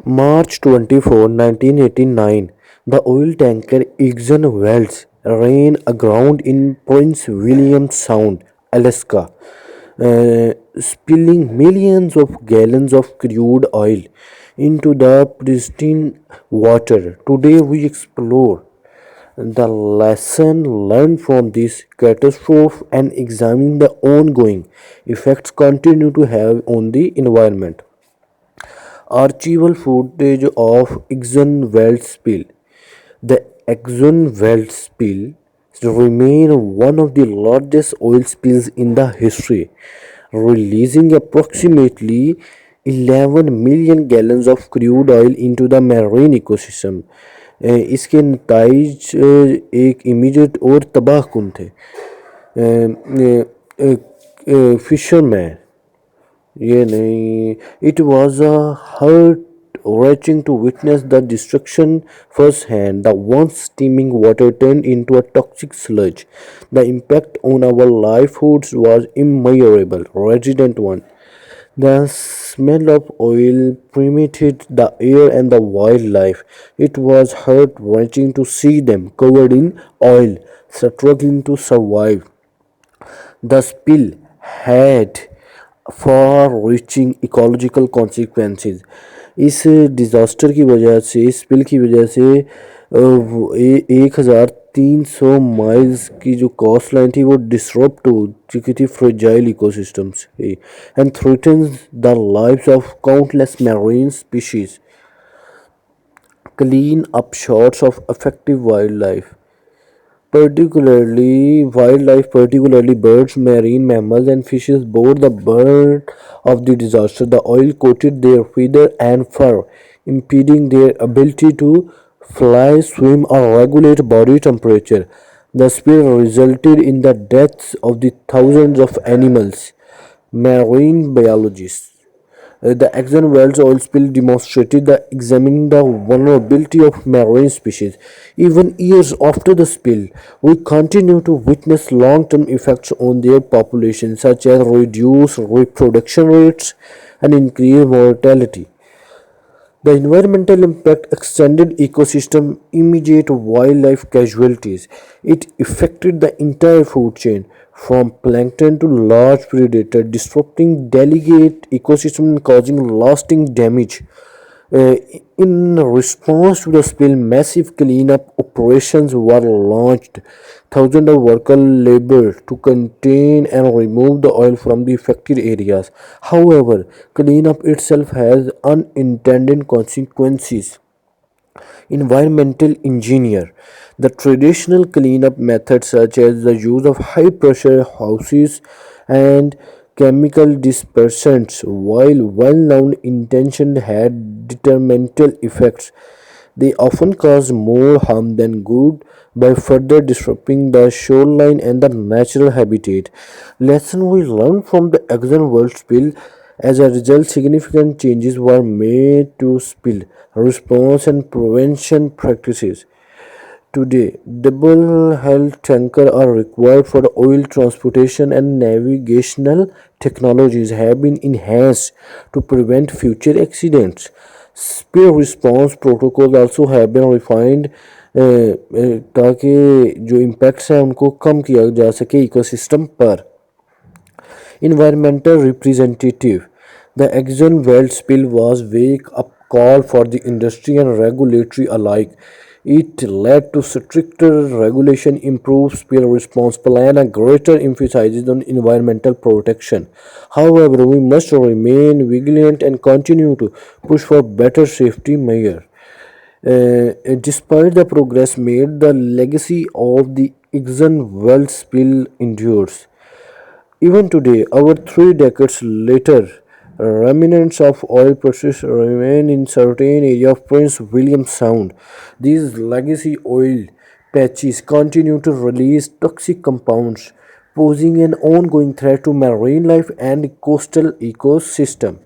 March 24, 1989, the oil tanker Exxon Valdez ran aground in Prince William Sound, Alaska, spilling millions of gallons of crude oil into the pristine water. Today we explore the lesson learned from this catastrophe and examine the ongoing effects continue to have on the environment. Archival footage of Exxon Weld spill. The Exxon Weld spill remains one of the largest oil spills in the history, releasing approximately 11 million gallons of crude oil into the marine ecosystem. इसके नताइज एक immediate और तबाहकुन थे. Fisherman ये नहीं. It was a heart-wrenching to witness the destruction firsthand. The once steaming water turned into a toxic sludge. The impact on our livelihoods was immeasurable. Resident one. The smell of oil permeated the air and the wildlife. It was heart-wrenching to see them covered in oil, struggling to survive. The spill had far-reaching ecological consequences. इस disaster की वजह से, इस spill की वजह से 1300 miles की जो कोस्ट लाइन थी वो डिसरप्ट हो चुकी थी फ्रेजाइल इकोसिस्टम्स से and threatens the lives of countless marine species. Clean up shots of effective wildlife. Particularly birds, marine mammals, and fishes bore the brunt of the disaster. The oil coated their feathers and fur, impeding their ability to fly, swim, or regulate body temperature. The spill resulted in the deaths of the thousands of animals. Marine biologists. The Exxon Valdez oil spill demonstrated the examining the vulnerability of marine species. Even years after the spill, we continue to witness long-term effects on their population, such as reduced reproduction rates and increased mortality. The environmental impact extended ecosystem immediate wildlife casualties. It affected the entire food chain from plankton to large predator, disrupting delicate ecosystem and causing lasting damage. Uh, in response to the spill, massive cleanup operations were launched. Thousands of workers labored to contain and remove the oil from the affected areas. However, cleanup itself has unintended consequences. Environmental engineer. The traditional cleanup methods, such as the use of high pressure hoses and chemical dispersants, while well known intention had detrimental effects, they often cause more harm than good by further disrupting the shoreline and the natural habitat. Lesson we learned from the Exxon World spill. As a result, significant changes were made to spill response and prevention practices. Today, double hull tankers are required for oil transportation and navigational technologies have been enhanced to prevent future accidents. Spill response protocols also have been refined ताकि जो impacts हैं उनको कम किया जा सके ecosystem पर. Environmental representative. The Exxon Valdez spill was wake-up call for the industry and regulatory alike. It led to stricter regulation, improved spill response plan, and greater emphasis on environmental protection. However, we must remain vigilant and continue to push for better safety measures. Despite the progress made, the legacy of the Exxon Valdez spill endures. Even today, over 3 decades later, remnants of oil patches remain in certain areas of Prince William Sound. These legacy oil patches continue to release toxic compounds, posing an ongoing threat to marine life and coastal ecosystem.